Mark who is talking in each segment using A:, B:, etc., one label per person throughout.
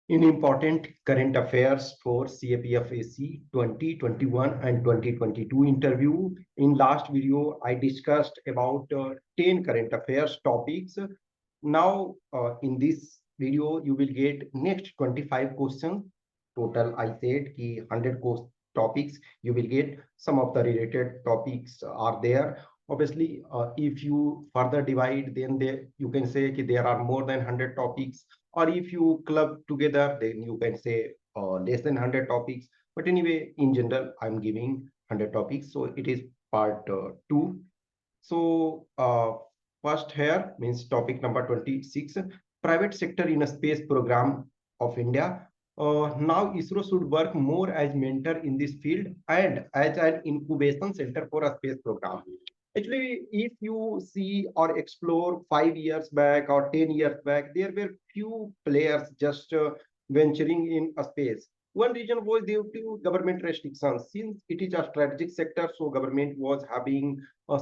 A: In important current affairs for CAPF 2021 and 2022 interview. In last video, I discussed about 10 current affairs topics. Now, in this video, you will get next 25 questions. Total, I said, 100 topics you will get. Some of the related topics are there. Obviously, if you further divide, then you can say there are more than 100 topics, or if you club together, then you can say less than 100 topics. But anyway, in general, I'm giving 100 topics, so it is part 2. So first here means topic number 26, private sector in a space program of India. Now ISRO should work more as mentor in this field and as an incubation center for a space program. Actually, if you see or explore 5 years back or 10 years back, there were few players just venturing in a space. One reason was due to government restrictions. Since it is a strategic sector, so government was having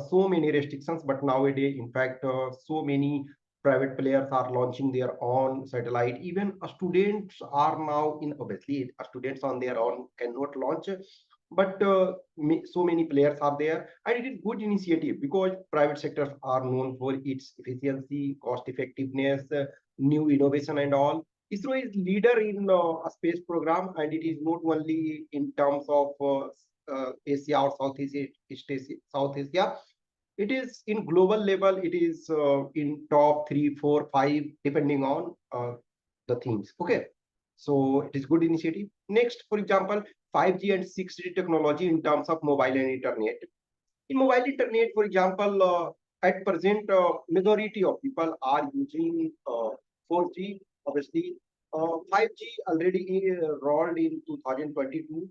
A: so many restrictions. But nowadays, in fact, so many private players are launching their own satellite. Even students are now in, obviously students on their own cannot launch, but so many players are there, and it is good initiative because private sectors are known for its efficiency, cost effectiveness, new innovation and all. ISRO is leader in a space program, and it is not only in terms of Asia or South Asia. It is in global level. It is in top 3, 4, 5, depending on the things. Okay, so it is good initiative. Next, for example, 5G and 6G technology in terms of mobile and internet. In mobile internet, for example, at present, majority of people are using 4G. Obviously, 5G already rolled in 2022.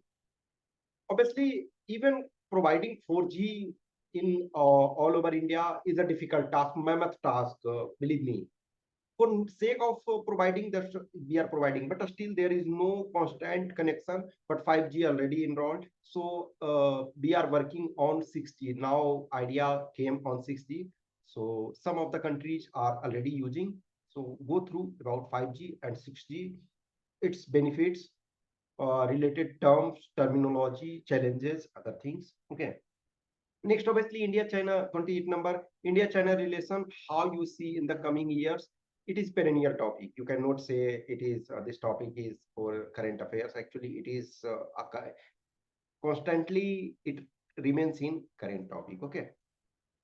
A: Obviously, even providing 4G in all over India is a difficult task, mammoth task, believe me. For sake of providing that, we are providing, but still there is no constant connection. But 5G already enrolled, so we are working on 6G. Now idea came on 6G, so some of the countries are already using. So go through about 5G and 6G, its benefits, related terms, terminology, challenges, other things. Okay. Next, obviously, India-China 28 number, India-China relation, how you see in the coming years. It is perennial topic. You cannot say it is this topic is for current affairs. Actually, it is constantly it remains in current topic. Okay.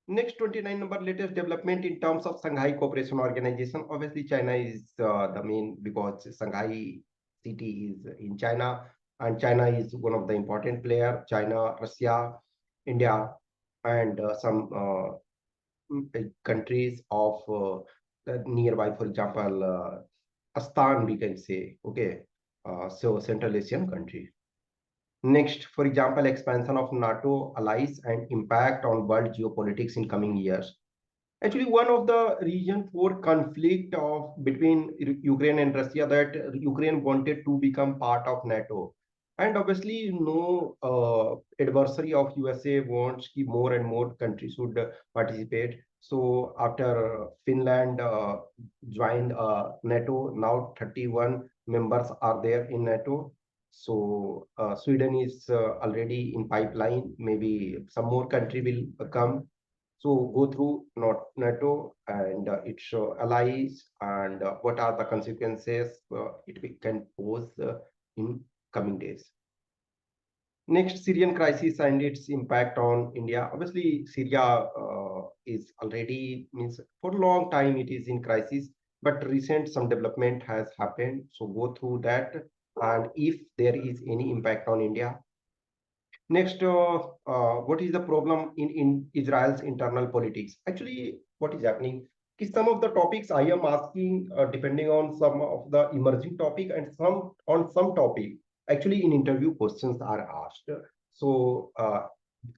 A: Next 29 number, latest development in terms of Shanghai Cooperation Organization. Obviously, China is the main because Shanghai city is in China, and China is one of the important player. China, Russia, India, and some countries of nearby, for example, Astan, we can say. Okay, so Central Asian country. Next, for example, expansion of NATO allies and impact on world geopolitics in coming years. Actually, one of the reasons for conflict of between Ukraine and Russia, that Ukraine wanted to become part of NATO, and obviously no adversary of USA wants ki more and more countries should participate. So after Finland joined NATO, now 31 members are there in NATO. So Sweden is already in pipeline. Maybe some more country will come. So go through not NATO and its allies, and what are the consequences it can pose in coming days. Next, Syrian crisis and its impact on India. Obviously, Syria is already means for a long time it is in crisis, but recent some development has happened. So go through that, and if there is any impact on India. Next, what is the problem in Israel's internal politics? Actually, what is happening is some of the topics I am asking depending on some of the emerging topic, and some on some topic. Actually, in interview questions are asked. So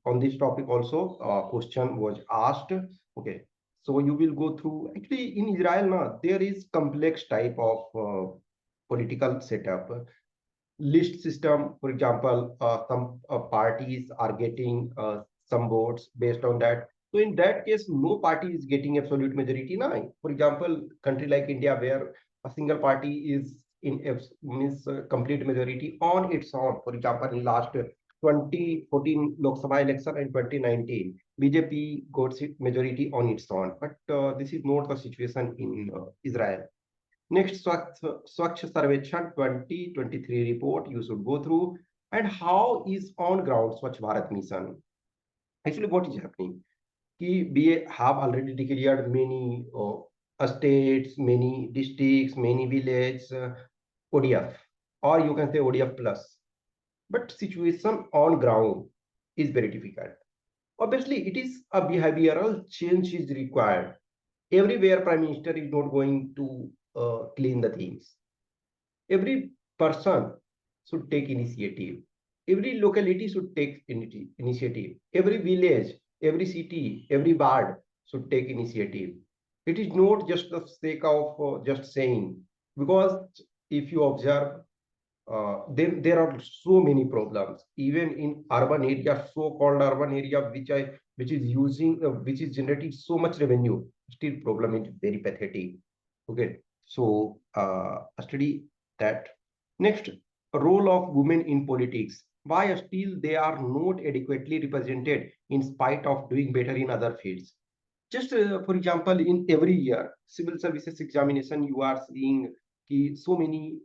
A: on this topic also, question was asked. Okay, so you will go through. Actually, in Israel, now there is complex type of political setup, list system. For example, some parties are getting some votes based on that. So in that case, no party is getting absolute majority now. For example, country like India, where a single party is means complete majority on its own. For example, in last 2014 Lok Sabha election and 2019, BJP got majority on its own. But this is not the situation in Israel. Next, Swachh Sarvechan 2023 report you should go through. And how is on ground Swachh Bharat mission? Actually, what is happening? We have already declared many states, many districts, many villages, ODF, or you can say ODF plus. But situation on ground is very difficult. Obviously, it is a behavioral change is required. Everywhere Prime Minister is not going to clean the things. Every person should take initiative. Every locality should take initiative. Every village, every city, every ward should take initiative. It is not just the sake of just saying, because if you observe, then there are so many problems, even in urban area, so-called urban area, which is using, which is generating so much revenue. Still, problem is very pathetic. Okay, so study that. Next, role of women in politics. Why still they are not adequately represented in spite of doing better in other fields? Just for example, in every year civil services examination, you are seeing so many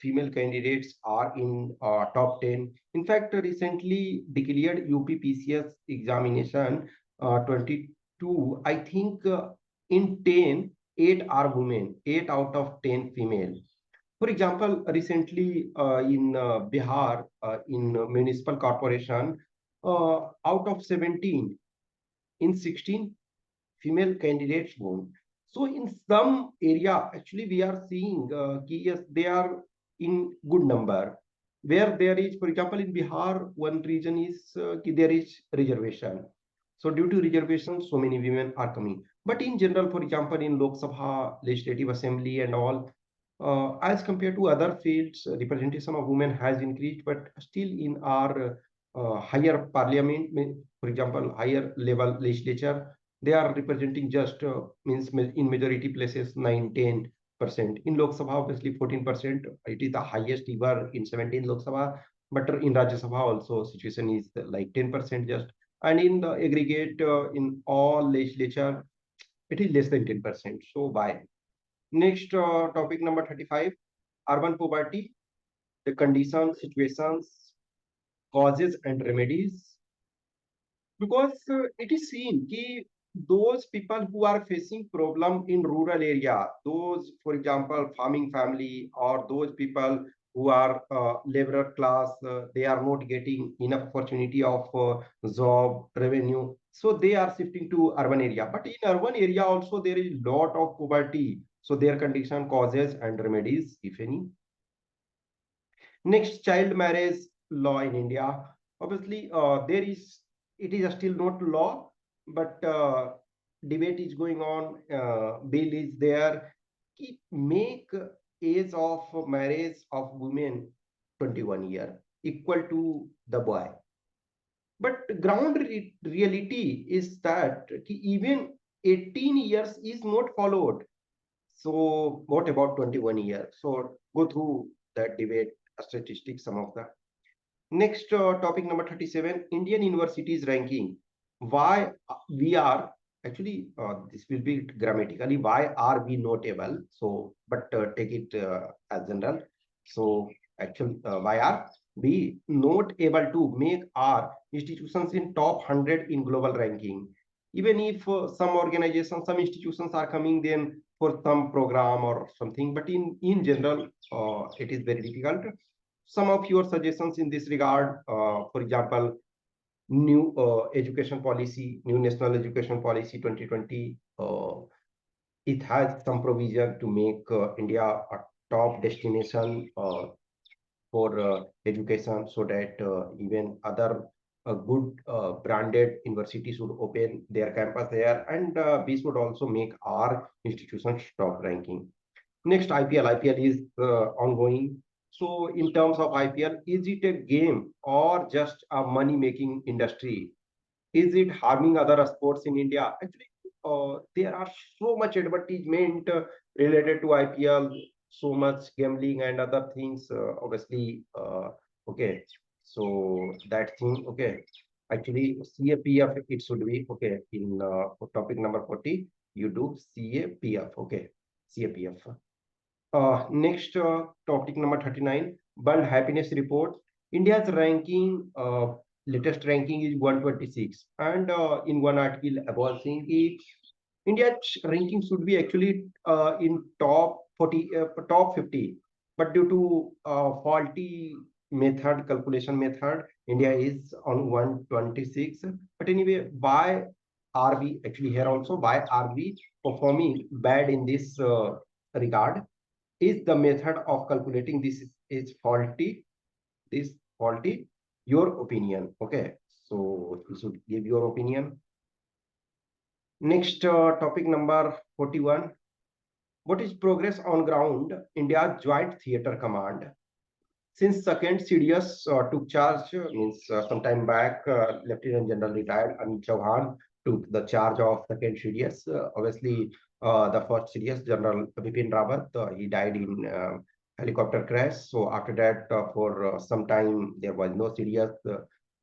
A: female candidates are in top 10. In fact, recently declared UPPCS examination 22, I think in 10, 8 are women, 8 out of 10 female. For example, recently in Bihar, in municipal corporation, out of 17, in 16, female candidates won. So in some area, actually, we are seeing yes, they are in good number. Where there is, for example, in Bihar, one reason is there is reservation. So due to reservation, so many women are coming. But in general, for example, in Lok Sabha, Legislative Assembly and all, as compared to other fields, representation of women has increased, but still in our higher parliament, for example, higher level legislature, they are representing just means in majority places 9-10%. In Lok Sabha, obviously 14%. It is the highest ever in 17 Lok Sabha, but in Rajya Sabha also situation is like 10% just. And in the aggregate in all legislature, it is less than 10%. So why? Next topic number 35, urban poverty, the conditions, situations, causes and remedies. Because it is seen that those people who are facing problem in rural area, those, for example, farming family, or those people who are laborer class, they are not getting enough opportunity of job revenue, so they are shifting to urban area. But in urban area also there is lot of poverty, so their condition, causes and remedies, if any. Next, child marriage law in India. Obviously, it is still not law, but debate is going on. Bill is there. Make age of marriage of women 21 year equal to the boy. But ground reality is that even 18 years is not followed. So what about 21 years? So go through that debate, statistics, some of the. Next topic number 37, Indian universities ranking. Why we are actually, this will be grammatically, why are we not able? So, but take it as general. So actually, why are we not able to make our institutions in top 100 in global ranking? Even if some organizations, some institutions are coming then for some program or something, but in general, it is very difficult. Some of your suggestions in this regard, for example, new education policy, new national education policy 2020, it has some provision to make India a top destination for education, so that even other good branded universities should open their campus there, and we should also make our institutions top ranking. Next, IPL. IPL is ongoing. So, in terms of IPL, is it a game or just a money-making industry? Is it harming other sports in India? Actually, there are so much advertisement related to IPL. so much gambling and other things, obviously, okay. So that thing, okay. Actually, CAPF, it should be, okay, in for topic number 40, you do CAPF, okay, CAPF. Next, topic number 39, World Happiness Report. India's ranking, latest ranking is 126. And in one article, I was saying India's ranking should be actually in top 40, top 50. But due to faulty method, calculation method, India is on 126. But anyway, why are we actually here also? Why are we performing bad in this regard? Is the method of calculating this is faulty? This faulty? Your opinion, okay? So you should give your opinion. Next, topic number 41. What is progress on ground? India Joint Theatre Command. Since second CDS took charge, means sometime back, Lieutenant General retired and Chauhan took the charge of second CDS. Obviously, the first CDS, General Bipin Rawat, he died in helicopter crash. So after that, for some time, there was no CDS.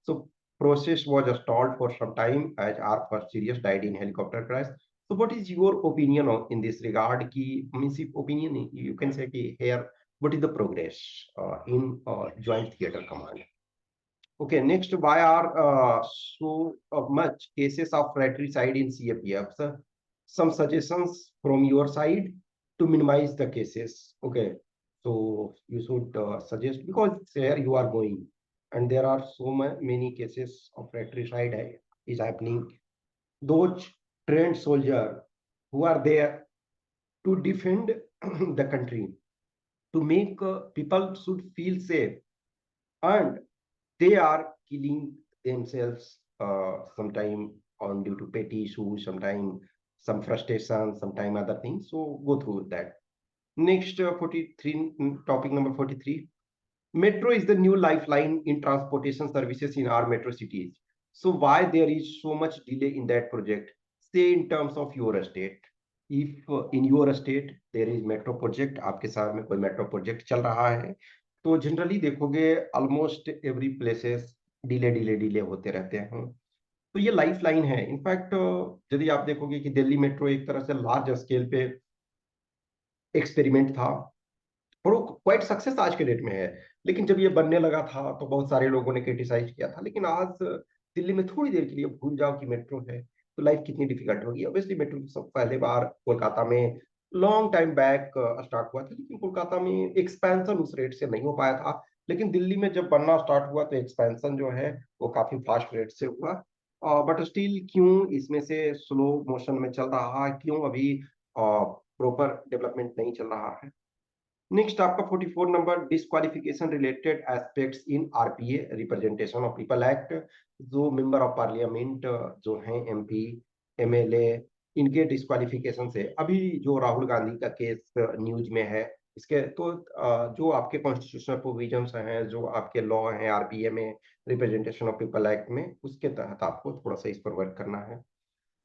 A: So process was stalled for some time as our first CDS died in helicopter crash. So what is your opinion on in this regard? Ki, means if opinion, you can say ki here what is the progress in joint theater command. Okay, next, why are so much cases of fratricide in CAPF? So, some suggestions from your side to minimize the cases. Okay, so you should suggest, because here you are going and there are so many cases of fratricide is happening. Those trained soldiers who are there to defend the country, to make people should feel safe, and they are killing themselves sometime on due to petty issues, sometime some frustration, sometime other things. So go through that. Next, 43, topic number 43. Metro is the new lifeline in transportation services in our metro cities. So why there is so much delay in that project? Say in terms of your state. If in your state there is metro project, आपके शहर में कोई metro project चल रहा है, तो generally देखोगे almost every places delay होते रहते हैं। तो ये लाइफ लाइन है। इनफैक्ट यदि आप देखोगे कि दिल्ली मेट्रो एक तरह से लार्ज स्केल पे एक्सपेरिमेंट था और वो क्वाइट सक्सेस आज के डेट में है। लेकिन जब ये बनने लगा था तो बहुत सारे लोगों ने क्रिटिसाइज किया था। लेकिन आज दिल्ली में थोड़ी देर के लिए भूल जाओ कि मेट्रो है तो लाइफ कितनी डिफिकल्ट होगी। ऑब्वियसली मेट्रो सब पहले बार कोलकाता में लॉन्ग टाइम बैक स्टार्ट हुआ था, लेकिन कोलकाता में एक्सपेंशन उस रेट से नहीं हो पाया था। लेकिन दिल्ली में जब बनना स्टार्ट हुआ तो एक्सपेंशन जो है वो काफी फास्ट रेट से हुआ। बट स्टिल क्यों इसमें से स्लो मोशन में चल रहा है, क्यों अभी प्रॉपर डेवलपमेंट नहीं चल रहा है? नेक्स्ट आपका 44 number, disqualification related aspects in RPA representation of people act. जो मेंबर ऑफ पार्लियामेंट जो हैं एमपी एमएलए, इनके डिस्क्वालिफिकेशन से अभी जो राहुल गांधी का केस न्यूज में है, इसके तो जो आपके कॉन्स्टिट्यूशनल प्रोविजंस हैं, जो आपके लॉ हैं आरपीए में, रिप्रेजेंटेशन ऑफ पीपल एक्ट में, उसके तहत आपको थोड़ा सा इस पर वर्क करना है।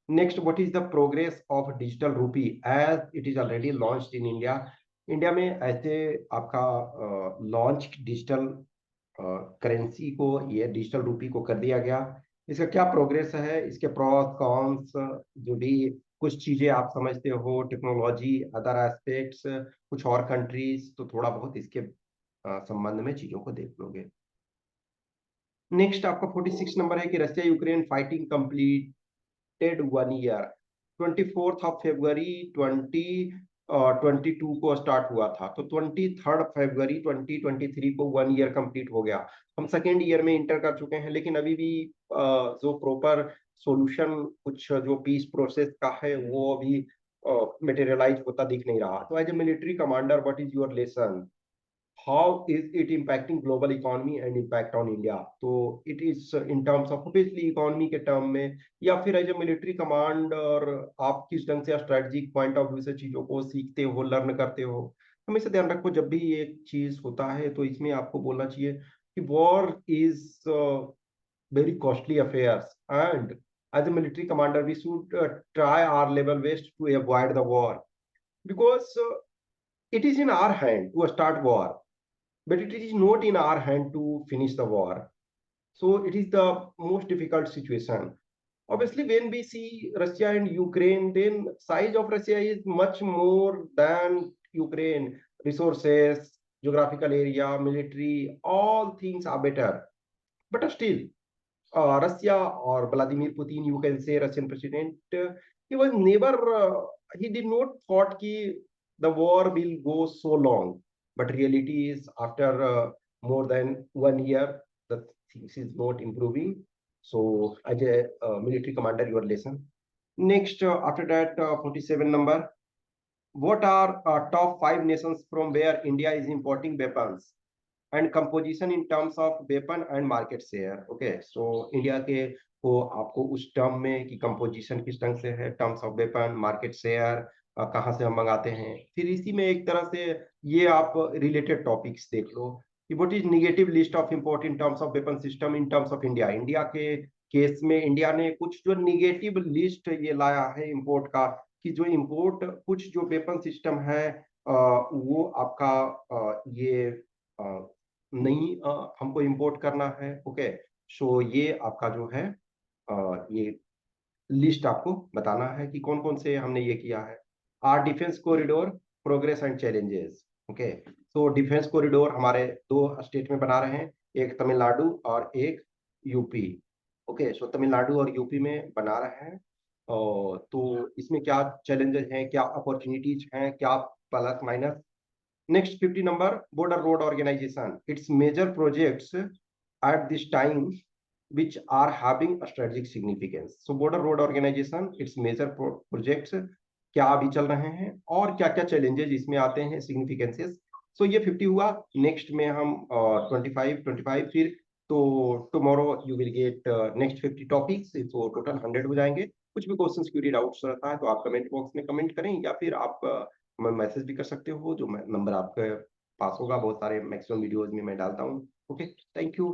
A: Next, what is the progress of digital rupee as it is already launched in India? India में ऐसे आपका लॉन्च डिजिटल करेंसी को, ये डिजिटल रूपी को कर दिया गया। इसका क्या प्रोग्रेस है, इसके प्रॉस कॉन्स, जो भी कुछ चीजें आप समझते हो, टेक्नोलॉजी, अदर एस्पेक्ट्स, कुछ और कंट्रीज, तो थोड़ा बहुत इसके संबंध में चीजों को देख लोगे। नेक्स्ट आपका 46 नंबर है कि Russia Ukraine fighting complete 1 year. 24 फरवरी 2022 को स्टार्ट हुआ था, तो 23 फरवरी 2023 को 1 ईयर कंप्लीट हो गया। हम सेकेंड ईयर में इंटर कर चुके हैं, लेकिन अभी भी जो प्रॉपर सॉल्यूशन कुछ जो पीस प्रोसेस का है वो अभी मटेरियलाइज होता दिख नहीं रहा। तो as a military commander, what is your lesson? how is it impacting global economy and impact on India? तो it is in terms of obviously economy के टर्म में, या फिर एज ए मिलिट्री कमांड, और आप किस ढंग से स्ट्रेटजिक पॉइंट ऑफ व्यू से चीजों को सीखते हो, लर्न करते हो। हमेशा ध्यान रखो जब भी एक चीज होता है तो इसमें आपको बोलना चाहिए कि war is very costly affairs, and as a military commander we should try our level best to avoid the war, because it is in our hand to start war, but it is not in our hand to finish the war. So it is the most difficult situation. Obviously, when we see Russia and Ukraine, then size of Russia is much more than Ukraine. Resources, geographical area, military, all things are better. But still, Russia or Vladimir Putin, you can say Russian president, he was never, he did not thought ki the war will go so long. But reality is after more than 1 year, the things is not improving. So as a military commander, your lesson. Next, after that, 47 number. What are top five nations from where India is importing weapons? And composition in terms of weapon and market share. Okay, so India के को आपको उस term में कि composition किस ढंग से है, terms of weapon, market share, कहाँ से हम मंगाते हैं। फिर इसी में एक तरह से ये आप रिलेटेड टॉपिक्स देख लो कि what is negative list of import in terms of weapon system in terms of India. India के केस में इंडिया ने कुछ जो निगेटिव लिस्ट ये लाया है इंपोर्ट का, कि जो इंपोर्ट कुछ जो वेपन सिस्टम है वो आपका ये नहीं हमको इंपोर्ट करना है। ओके, सो ये आपका जो है ये लिस्ट आपको बताना है कि कौन कौन से हमने ये किया है। Are defence corridor progress and challenges. Okay, so defence corridor हमारे दो स्टेट में बना रहे हैं, एक तमिलनाडु और एक यूपी। ओके, सो तमिलनाडु और यूपी में बना रहे हैं। तो इसमें क्या चैलेंजेस हैं, क्या अपॉर्चुनिटीज हैं, क्या plus minus. Next 50 number, border road organization. Its major projects at this time which are having a strategic significance. So border road organization, its major projects क्या अभी चल रहे हैं और क्या क्या challenges इसमें आते हैं, significances. So ये 50 हुआ। Next में हम 25 फिर तो tomorrow you will get next 50 topics, तो total 100 हो जाएंगे। कुछ भी क्वेश्चन क्यूरी डाउट्स रहता है तो आप कमेंट बॉक्स में कमेंट करें, या फिर आप मैसेज भी कर सकते हो, जो नंबर आपके पास होगा। बहुत सारे मैक्सिमम वीडियोज में मैं डालता हूँ। Okay, thank you.